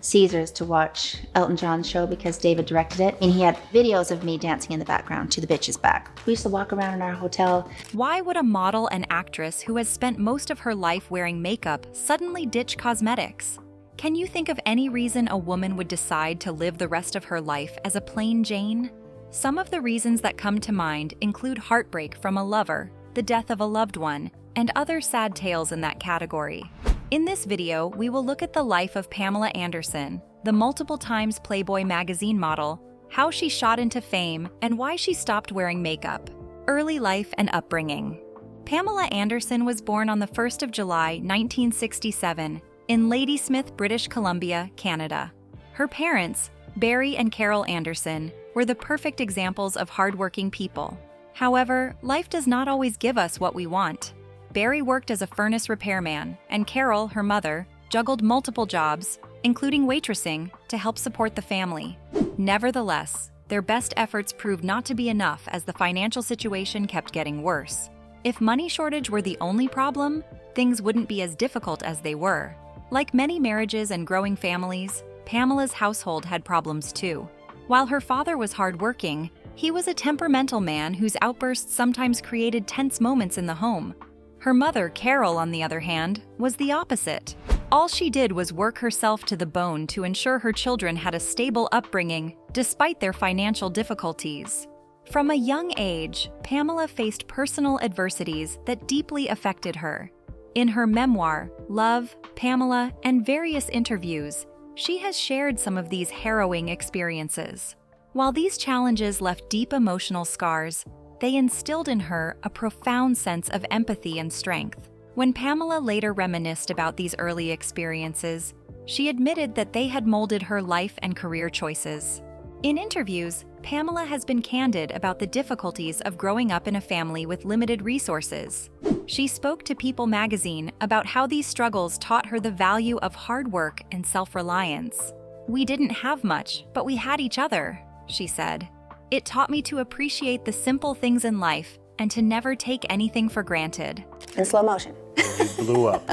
Caesars to watch Elton John's show because David directed it. And he had videos of me dancing in the background to the bitch's back. We used to walk around in our hotel. Why would a model and actress who has spent most of her life wearing makeup suddenly ditch cosmetics? Can you think of any reason a woman would decide to live the rest of her life as a plain Jane? Some of the reasons that come to mind include heartbreak from a lover, the death of a loved one, and other sad tales in that category. In this video, we will look at the life of Pamela Anderson, the multiple times Playboy magazine model, how she shot into fame, and why she stopped wearing makeup. Early life and upbringing. Pamela Anderson was born on the 1st of July, 1967, in Ladysmith, British Columbia, Canada. Her parents, Barry and Carol Anderson, were the perfect examples of hardworking people. However, life does not always give us what we want. Barry worked as a furnace repairman, and Carol, her mother, juggled multiple jobs, including waitressing, to help support the family. Nevertheless, their best efforts proved not to be enough as the financial situation kept getting worse. If money shortage were the only problem, things wouldn't be as difficult as they were. Like many marriages and growing families, Pamela's household had problems too. While her father was hardworking, he was a temperamental man whose outbursts sometimes created tense moments in the home. Her mother, Carol, on the other hand, was the opposite. All she did was work herself to the bone to ensure her children had a stable upbringing, despite their financial difficulties. From a young age, Pamela faced personal adversities that deeply affected her. In her memoir, Love, Pamela, and various interviews, she has shared some of these harrowing experiences. While these challenges left deep emotional scars, they instilled in her a profound sense of empathy and strength. When Pamela later reminisced about these early experiences, she admitted that they had molded her life and career choices. In interviews, Pamela has been candid about the difficulties of growing up in a family with limited resources. She spoke to People magazine about how these struggles taught her the value of hard work and self-reliance. "We didn't have much, but we had each other," she said. "It taught me to appreciate the simple things in life and to never take anything for granted." In slow motion. You blew up.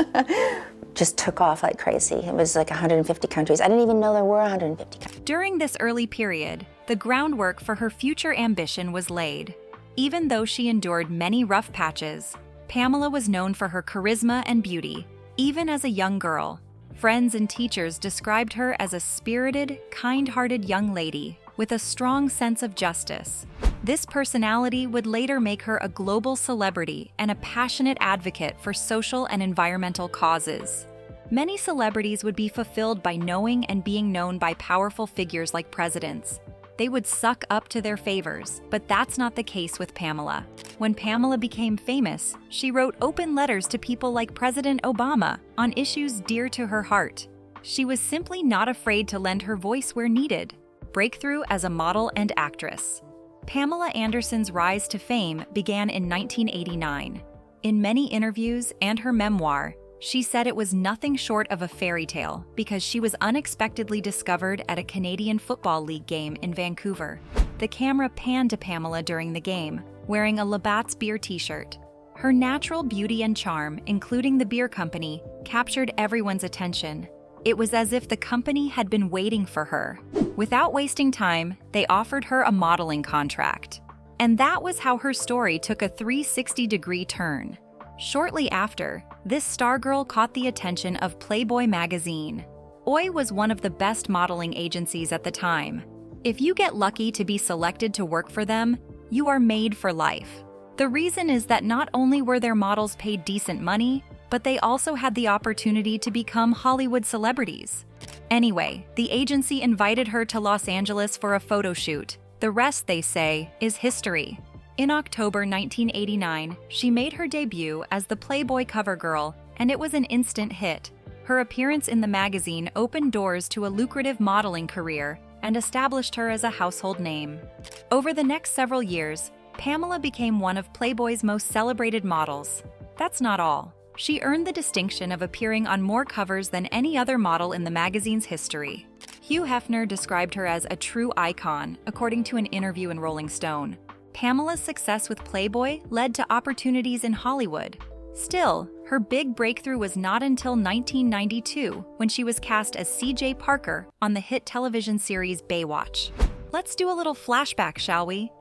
Just took off like crazy. It was like 150 countries. I didn't even know there were 150 countries. During this early period, the groundwork for her future ambition was laid. Even though she endured many rough patches, Pamela was known for her charisma and beauty. Even as a young girl, friends and teachers described her as a spirited, kind-hearted young lady with a strong sense of justice. This personality would later make her a global celebrity and a passionate advocate for social and environmental causes. Many celebrities would be fulfilled by knowing and being known by powerful figures like presidents. They would suck up to their favors, but that's not the case with Pamela. When Pamela became famous, she wrote open letters to people like President Obama on issues dear to her heart. She was simply not afraid to lend her voice where needed. Breakthrough as a model and actress. Pamela Anderson's rise to fame began in 1989. In many interviews and her memoir, she said it was nothing short of a fairy tale because she was unexpectedly discovered at a Canadian Football League game in Vancouver. The camera panned to Pamela during the game, wearing a Labatt's beer t-shirt. Her natural beauty and charm, including the beer company, captured everyone's attention. It was as if the company had been waiting for her. Without wasting time, they offered her a modeling contract. And that was how her story took a 360-degree turn. Shortly after, this stargirl caught the attention of Playboy magazine. OI was one of the best modeling agencies at the time. If you get lucky to be selected to work for them, you are made for life. The reason is that not only were their models paid decent money, but they also had the opportunity to become Hollywood celebrities. Anyway, the agency invited her to Los Angeles for a photo shoot. The rest, they say, is history. In October 1989, she made her debut as the Playboy cover girl, and it was an instant hit. Her appearance in the magazine opened doors to a lucrative modeling career and established her as a household name. Over the next several years, Pamela became one of Playboy's most celebrated models. That's not all. She earned the distinction of appearing on more covers than any other model in the magazine's history. Hugh Hefner described her as a true icon, according to an interview in Rolling Stone. Pamela's success with Playboy led to opportunities in Hollywood. Still, her big breakthrough was not until 1992 when she was cast as C.J. Parker on the hit television series Baywatch. Let's do a little flashback, shall we?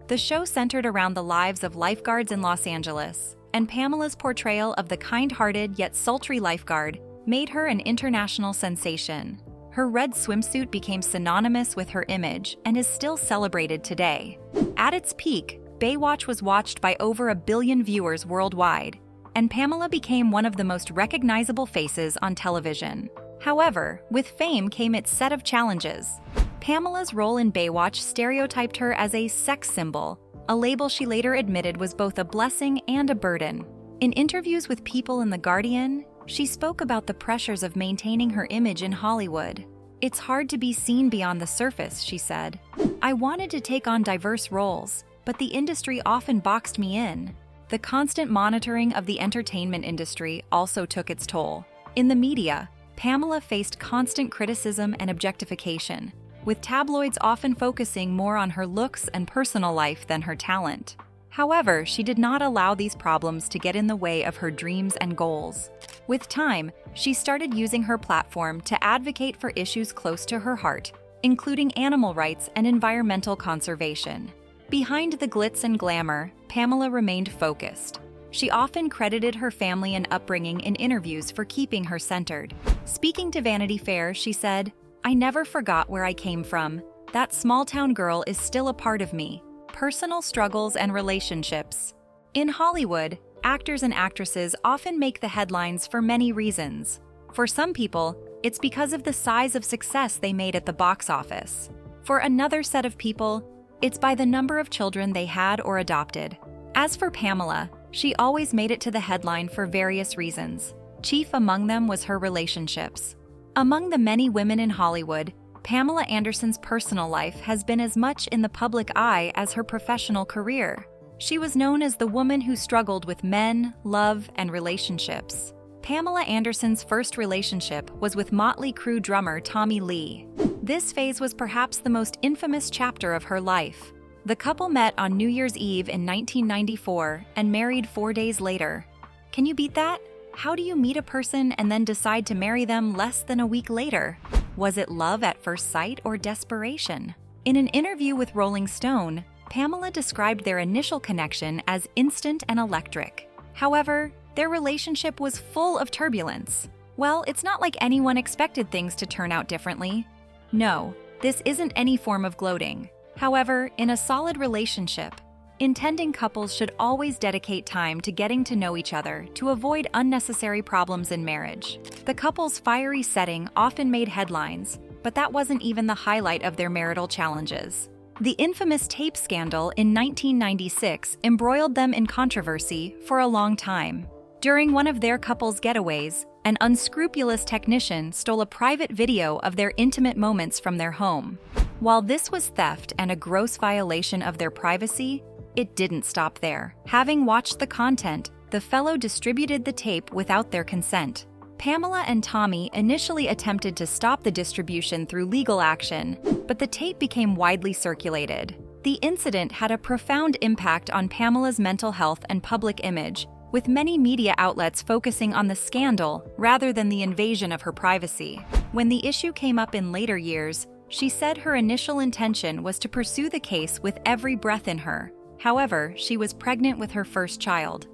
The show centered around the lives of lifeguards in Los Angeles, and Pamela's portrayal of the kind-hearted yet sultry lifeguard made her an international sensation. Her red swimsuit became synonymous with her image and is still celebrated today. At its peak, Baywatch was watched by over 1 billion viewers worldwide, and Pamela became one of the most recognizable faces on television. However, with fame came its set of challenges. Pamela's role in Baywatch stereotyped her as a sex symbol, a label she later admitted was both a blessing and a burden. In interviews with People in The Guardian, she spoke about the pressures of maintaining her image in Hollywood. "It's hard to be seen beyond the surface," she said. "I wanted to take on diverse roles, but the industry often boxed me in." The constant monitoring of the entertainment industry also took its toll. In the media, Pamela faced constant criticism and objectification, with tabloids often focusing more on her looks and personal life than her talent. However, she did not allow these problems to get in the way of her dreams and goals. With time, she started using her platform to advocate for issues close to her heart, including animal rights and environmental conservation. Behind the glitz and glamour, Pamela remained focused. She often credited her family and upbringing in interviews for keeping her centered. Speaking to Vanity Fair, she said, "I never forgot where I came from. That small-town girl is still a part of me. Personal struggles and relationships." In Hollywood, actors and actresses often make the headlines for many reasons. For some people, it's because of the size of success they made at the box office. For another set of people, it's by the number of children they had or adopted. As for Pamela, she always made it to the headline for various reasons. Chief among them was her relationships. Among the many women in Hollywood, Pamela Anderson's personal life has been as much in the public eye as her professional career. She was known as the woman who struggled with men, love, and relationships. Pamela Anderson's first relationship was with Motley Crue drummer Tommy Lee. This phase was perhaps the most infamous chapter of her life. The couple met on New Year's Eve in 1994 and married 4 days later. Can you beat that? How do you meet a person and then decide to marry them less than a week later? Was it love at first sight or desperation? In an interview with Rolling Stone, Pamela described their initial connection as instant and electric. However, their relationship was full of turbulence. Well, it's not like anyone expected things to turn out differently. No, this isn't any form of gloating. However, in a solid relationship, intending couples should always dedicate time to getting to know each other to avoid unnecessary problems in marriage. The couple's fiery setting often made headlines, but that wasn't even the highlight of their marital challenges. The infamous tape scandal in 1996 embroiled them in controversy for a long time. During one of their couple's getaways, an unscrupulous technician stole a private video of their intimate moments from their home. While this was theft and a gross violation of their privacy, it didn't stop there. Having watched the content, the fellow distributed the tape without their consent. Pamela and Tommy initially attempted to stop the distribution through legal action, but the tape became widely circulated. The incident had a profound impact on Pamela's mental health and public image, with many media outlets focusing on the scandal rather than the invasion of her privacy. When the issue came up in later years, she said her initial intention was to pursue the case with every breath in her. However, she was pregnant with her first child.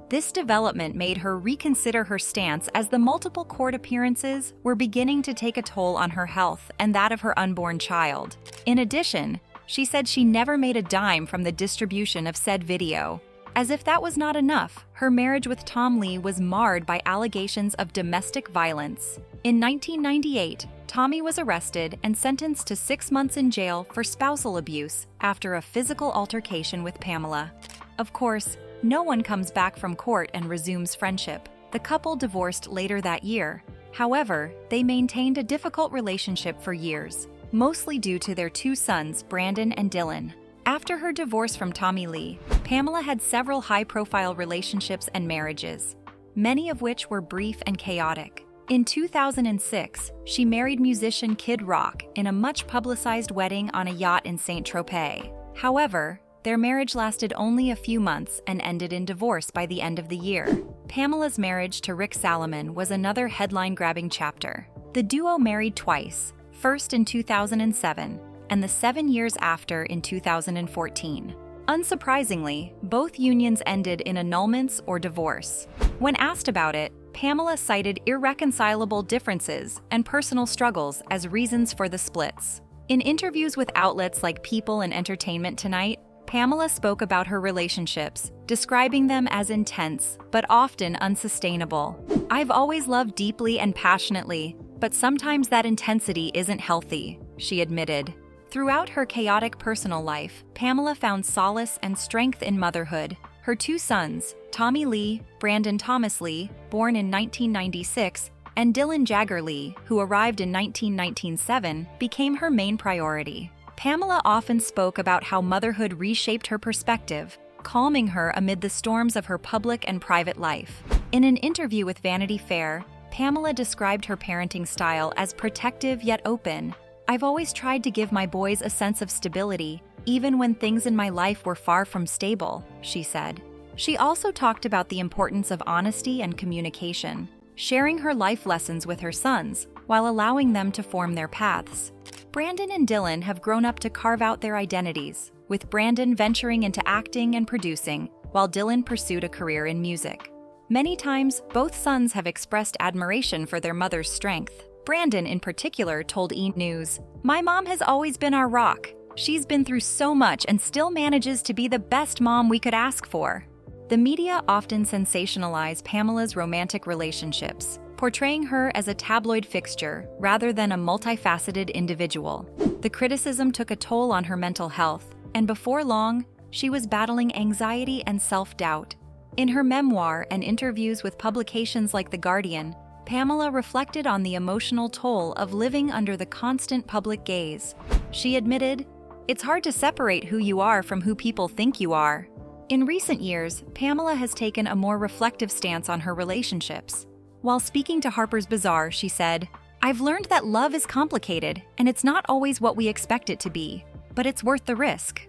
This development made her reconsider her stance as the multiple court appearances were beginning to take a toll on her health and that of her unborn child. In addition, she said she never made a dime from the distribution of said video. As if that was not enough, her marriage with Tom Lee was marred by allegations of domestic violence. In 1998, Tommy was arrested and sentenced to 6 months in jail for spousal abuse after a physical altercation with Pamela. Of course, no one comes back from court and resumes friendship. The couple divorced later that year. However, they maintained a difficult relationship for years, mostly due to their 2 sons, Brandon and Dylan. After her divorce from Tommy Lee, Pamela had several high-profile relationships and marriages, many of which were brief and chaotic. In 2006, she married musician Kid Rock in a much-publicized wedding on a yacht in Saint-Tropez. However, Their marriage lasted only a few months and ended in divorce by the end of the year. Pamela's marriage to Rick Salomon was another headline-grabbing chapter. The duo married twice, first in 2007 and the 7 years after in 2014. Unsurprisingly, both unions ended in annulments or divorce. When asked about it, Pamela cited irreconcilable differences and personal struggles as reasons for the splits. In interviews with outlets like People and Entertainment Tonight, Pamela spoke about her relationships, describing them as intense but often unsustainable. "I've always loved deeply and passionately, but sometimes that intensity isn't healthy," she admitted. Throughout her chaotic personal life, Pamela found solace and strength in motherhood. Her two sons, Tommy Lee, Brandon Thomas Lee, born in 1996, and Dylan Jagger Lee, who arrived in 1997, became her main priority. Pamela often spoke about how motherhood reshaped her perspective, calming her amid the storms of her public and private life. In an interview with Vanity Fair, Pamela described her parenting style as protective yet open. "I've always tried to give my boys a sense of stability, even when things in my life were far from stable," she said. She also talked about the importance of honesty and communication, sharing her life lessons with her sons while allowing them to form their paths. Brandon and Dylan have grown up to carve out their identities, with Brandon venturing into acting and producing, while Dylan pursued a career in music. Many times, both sons have expressed admiration for their mother's strength. Brandon, in particular, told E! News, "My mom has always been our rock. She's been through so much and still manages to be the best mom we could ask for." The media often sensationalize Pamela's romantic relationships, portraying her as a tabloid fixture rather than a multifaceted individual. The criticism took a toll on her mental health, and before long, she was battling anxiety and self-doubt. In her memoir and interviews with publications like The Guardian, Pamela reflected on the emotional toll of living under the constant public gaze. She admitted, "It's hard to separate who you are from who people think you are." In recent years, Pamela has taken a more reflective stance on her relationships. While speaking to Harper's Bazaar, she said, "I've learned that love is complicated, and it's not always what we expect it to be, but it's worth the risk."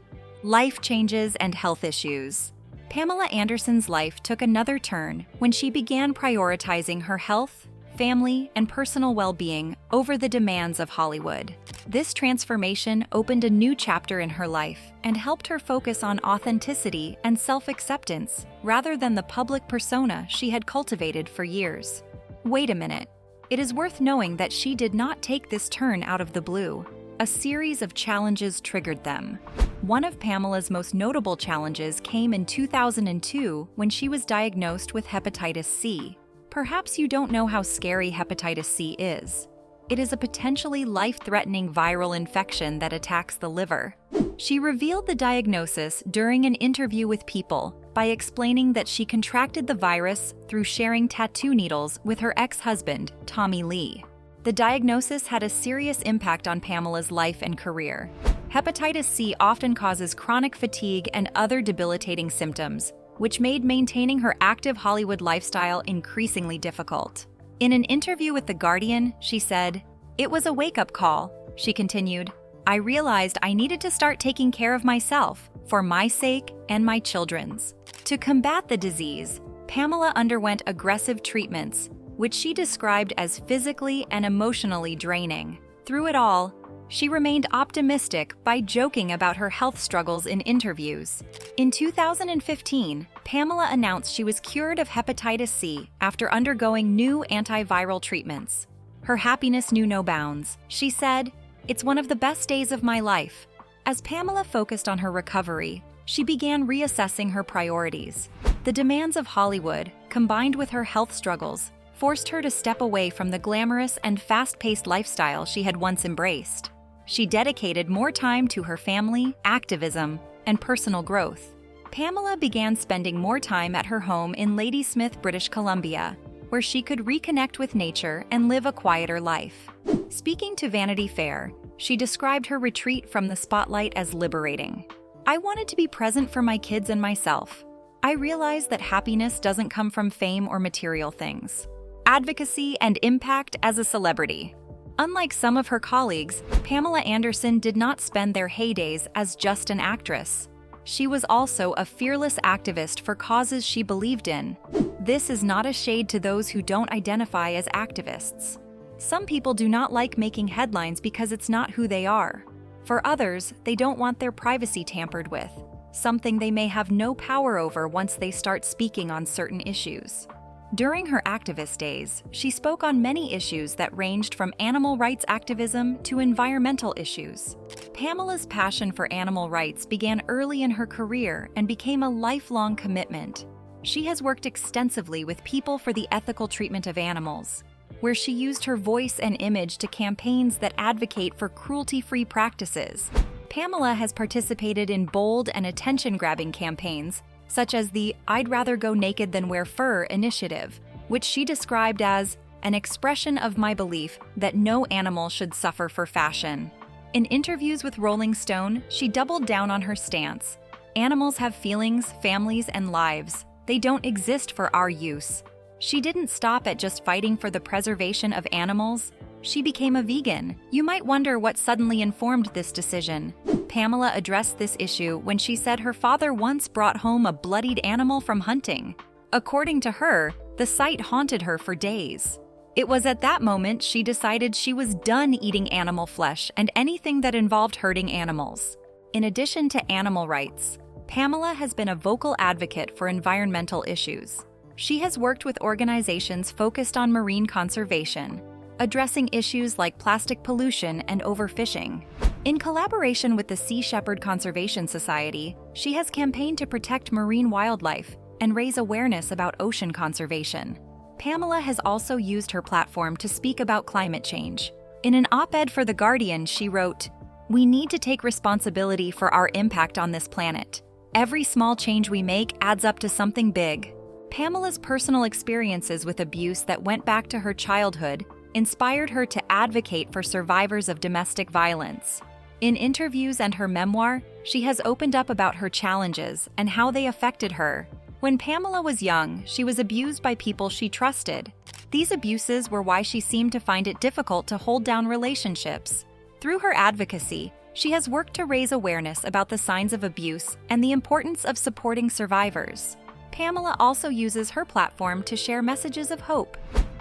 Life changes and health issues. Pamela Anderson's life took another turn when she began prioritizing her health, family, and personal well-being over the demands of Hollywood. This transformation opened a new chapter in her life and helped her focus on authenticity and self-acceptance rather than the public persona she had cultivated for years. Wait a minute. It is worth knowing that she did not take this turn out of the blue. A series of challenges triggered them. One of Pamela's most notable challenges came in 2002 when she was diagnosed with hepatitis C. Perhaps you don't know how scary hepatitis C is. It is a potentially life-threatening viral infection that attacks the liver. She revealed the diagnosis during an interview with People by explaining that she contracted the virus through sharing tattoo needles with her ex-husband, Tommy Lee. The diagnosis had a serious impact on Pamela's life and career. Hepatitis C often causes chronic fatigue and other debilitating symptoms, which made maintaining her active Hollywood lifestyle increasingly difficult. In an interview with The Guardian, she said, "It was a wake-up call," she continued. "I realized I needed to start taking care of myself, for my sake and my children's." To combat the disease, Pamela underwent aggressive treatments, which she described as physically and emotionally draining. Through it all, she remained optimistic by joking about her health struggles in interviews. In 2015, Pamela announced she was cured of hepatitis C after undergoing new antiviral treatments. Her happiness knew no bounds. She said, "It's one of the best days of my life." As Pamela focused on her recovery, she began reassessing her priorities. The demands of Hollywood, combined with her health struggles, forced her to step away from the glamorous and fast-paced lifestyle she had once embraced. She dedicated more time to her family, activism, and personal growth. Pamela began spending more time at her home in Ladysmith, British Columbia, where she could reconnect with nature and live a quieter life. Speaking to Vanity Fair, she described her retreat from the spotlight as liberating. "I wanted to be present for my kids and myself. I realized that happiness doesn't come from fame or material things. Advocacy and impact as a celebrity." Unlike some of her colleagues, Pamela Anderson did not spend their heydays as just an actress. She was also a fearless activist for causes she believed in. This is not a shade to those who don't identify as activists. Some people do not like making headlines because it's not who they are. For others, they don't want their privacy tampered with, something they may have no power over once they start speaking on certain issues. During her activist days, she spoke on many issues that ranged from animal rights activism to environmental issues. Pamela's passion for animal rights began early in her career and became a lifelong commitment. She has worked extensively with People for the Ethical Treatment of Animals, where she used her voice and image to campaigns that advocate for cruelty-free practices. Pamela has participated in bold and attention-grabbing campaigns, such as the "I'd rather go naked than wear fur" initiative, which she described as an expression of my belief that no animal should suffer for fashion. In interviews with Rolling Stone, she doubled down on her stance. Animals have feelings, families, and lives. They don't exist for our use. She didn't stop at just fighting for the preservation of animals. She became a vegan. You might wonder what suddenly informed this decision. Pamela addressed this issue when she said her father once brought home a bloodied animal from hunting. According to her, the sight haunted her for days. It was at that moment she decided she was done eating animal flesh and anything that involved hurting animals. In addition to animal rights, Pamela has been a vocal advocate for environmental issues. She has worked with organizations focused on marine conservation, addressing issues like plastic pollution and overfishing. In collaboration with the Sea Shepherd Conservation Society, she has campaigned to protect marine wildlife and raise awareness about ocean conservation. Pamela has also used her platform to speak about climate change. In an op-ed for The Guardian, she wrote, "We need to take responsibility for our impact on this planet. Every small change we make adds up to something big." Pamela's personal experiences with abuse that went back to her childhood inspired her to advocate for survivors of domestic violence. In interviews and her memoir, she has opened up about her challenges and how they affected her. When Pamela was young, she was abused by people she trusted. These abuses were why she seemed to find it difficult to hold down relationships. Through her advocacy, she has worked to raise awareness about the signs of abuse and the importance of supporting survivors. Pamela also uses her platform to share messages of hope.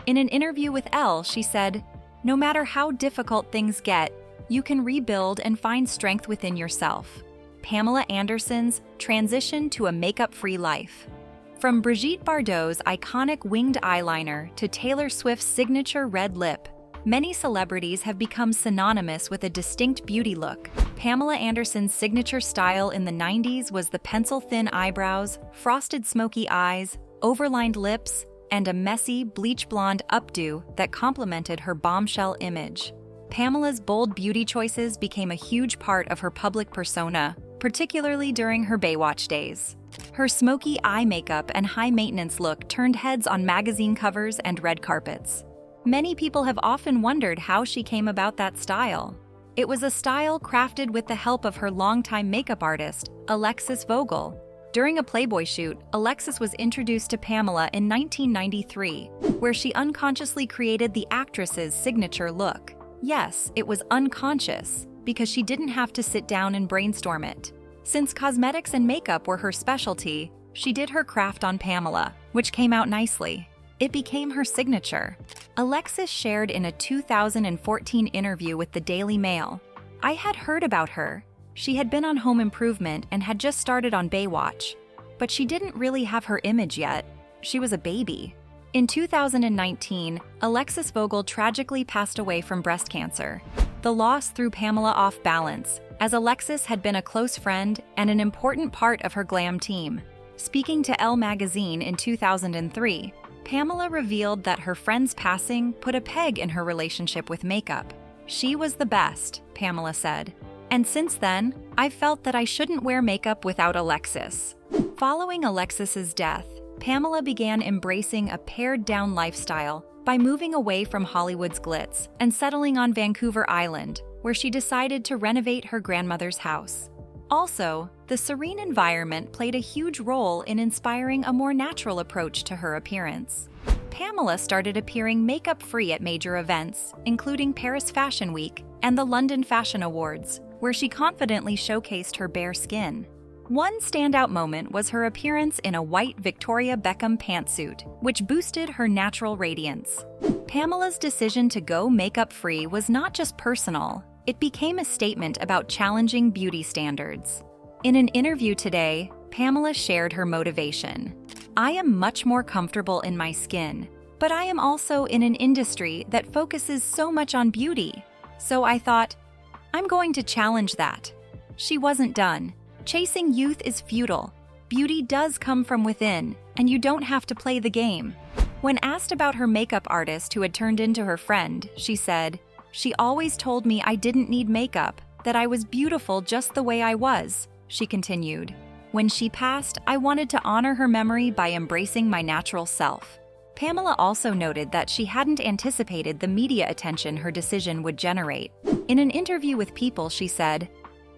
In an interview with Elle, she said, "No matter how difficult things get, you can rebuild and find strength within yourself." Pamela Anderson's transition to a makeup-free life. From Brigitte Bardot's iconic winged eyeliner to Taylor Swift's signature red lip, many celebrities have become synonymous with a distinct beauty look. Pamela Anderson's signature style in the 90s was the pencil-thin eyebrows, frosted smoky eyes, overlined lips, and a messy, bleach-blonde updo that complemented her bombshell image. Pamela's bold beauty choices became a huge part of her public persona, particularly during her Baywatch days. Her smoky eye makeup and high-maintenance look turned heads on magazine covers and red carpets. Many people have often wondered how she came about that style. It was a style crafted with the help of her longtime makeup artist, Alexis Vogel. During a Playboy shoot, Alexis was introduced to Pamela in 1993, where she unconsciously created the actress's signature look. Yes, it was unconscious, because she didn't have to sit down and brainstorm it. Since cosmetics and makeup were her specialty, she did her craft on Pamela, which came out nicely. It became her signature. Alexis shared in a 2014 interview with the Daily Mail, "I had heard about her. She had been on Home Improvement and had just started on Baywatch, but she didn't really have her image yet. She was a baby." In 2019, Alexis Vogel tragically passed away from breast cancer. The loss threw Pamela off balance, as Alexis had been a close friend and an important part of her glam team. Speaking to Elle magazine in 2003, Pamela revealed that her friend's passing put a peg in her relationship with makeup. "She was the best," Pamela said. "And since then, I've felt that I shouldn't wear makeup without Alexis." Following Alexis's death, Pamela began embracing a pared-down lifestyle by moving away from Hollywood's glitz and settling on Vancouver Island, where she decided to renovate her grandmother's house. Also, the serene environment played a huge role in inspiring a more natural approach to her appearance. Pamela started appearing makeup-free at major events, including Paris Fashion Week and the London Fashion Awards, where she confidently showcased her bare skin. One standout moment was her appearance in a white Victoria Beckham pantsuit, which boosted her natural radiance. Pamela's decision to go makeup-free was not just personal, it became a statement about challenging beauty standards. In an interview today, Pamela shared her motivation. "I am much more comfortable in my skin, but I am also in an industry that focuses so much on beauty. So I thought, I'm going to challenge that." She wasn't done. Chasing youth is futile. Beauty does come from within, and you don't have to play the game. When asked about her makeup artist who had turned into her friend, she said, "She always told me I didn't need makeup, that I was beautiful just the way I was," she continued. "When she passed, I wanted to honor her memory by embracing my natural self." Pamela also noted that she hadn't anticipated the media attention her decision would generate. In an interview with People, she said,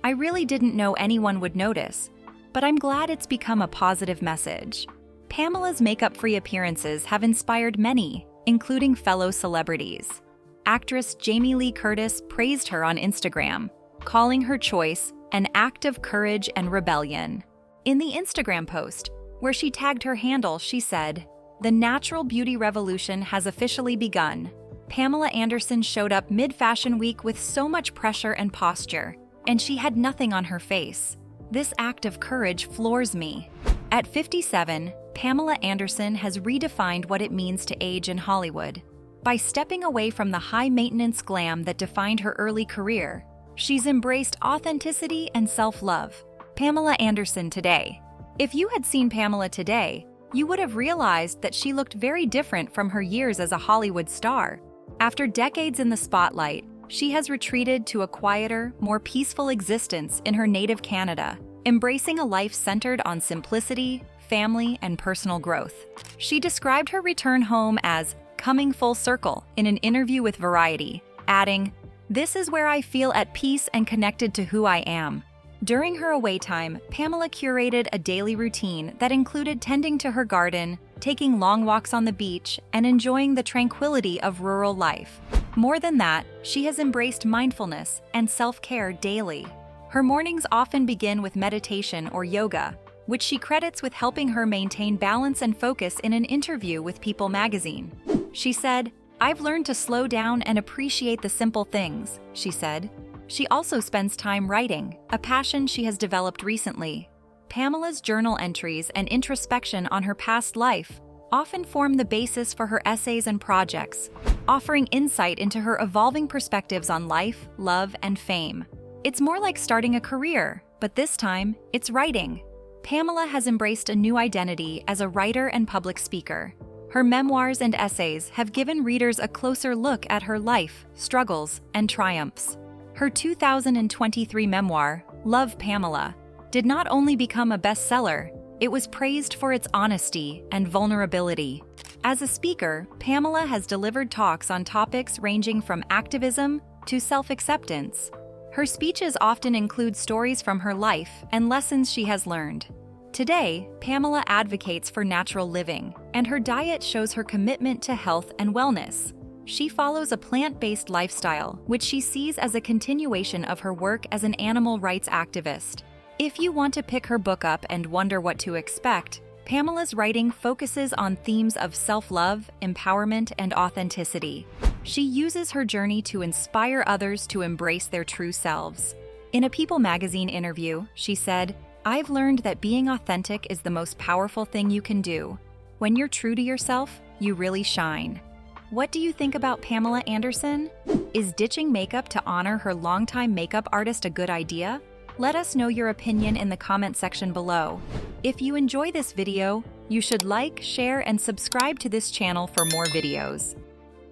"I really didn't know anyone would notice, but I'm glad it's become a positive message." Pamela's makeup-free appearances have inspired many, including fellow celebrities. Actress Jamie Lee Curtis praised her on Instagram, calling her choice an act of courage and rebellion. In the Instagram post, where she tagged her handle, she said, "The natural beauty revolution has officially begun." Pamela Anderson showed up mid-fashion week with so much pressure and posture, and she had nothing on her face. "This act of courage floors me." At 57, Pamela Anderson has redefined what it means to age in Hollywood. By stepping away from the high-maintenance glam that defined her early career, she's embraced authenticity and self-love. Pamela Anderson today. If you had seen Pamela today, you would have realized that she looked very different from her years as a Hollywood star. After decades in the spotlight, she has retreated to a quieter, more peaceful existence in her native Canada, embracing a life centered on simplicity, family, and personal growth. She described her return home as coming full circle in an interview with Variety, adding, "This is where I feel at peace and connected to who I am." During her away time, Pamela curated a daily routine that included tending to her garden, taking long walks on the beach, and enjoying the tranquility of rural life. More than that, she has embraced mindfulness and self-care daily. Her mornings often begin with meditation or yoga, which she credits with helping her maintain balance and focus in an interview with People magazine. She said, "I've learned to slow down and appreciate the simple things," she said. She also spends time writing, a passion she has developed recently. Pamela's journal entries and introspection on her past life often form the basis for her essays and projects, offering insight into her evolving perspectives on life, love, and fame. It's more like starting a career, but this time, it's writing. Pamela has embraced a new identity as a writer and public speaker. Her memoirs and essays have given readers a closer look at her life, struggles, and triumphs. Her 2023 memoir, Love, Pamela, did not only become a bestseller, it was praised for its honesty and vulnerability. As a speaker, Pamela has delivered talks on topics ranging from activism to self-acceptance. Her speeches often include stories from her life and lessons she has learned. Today, Pamela advocates for natural living, and her diet shows her commitment to health and wellness. She follows a plant-based lifestyle, which she sees as a continuation of her work as an animal rights activist. If you want to pick her book up and wonder what to expect, Pamela's writing focuses on themes of self-love, empowerment, and authenticity. She uses her journey to inspire others to embrace their true selves. In a People magazine interview, she said, "I've learned that being authentic is the most powerful thing you can do. When you're true to yourself, you really shine." What do you think about Pamela Anderson? Is ditching makeup to honor her longtime makeup artist a good idea? Let us know your opinion in the comment section below. If you enjoy this video, you should like, share, and subscribe to this channel for more videos.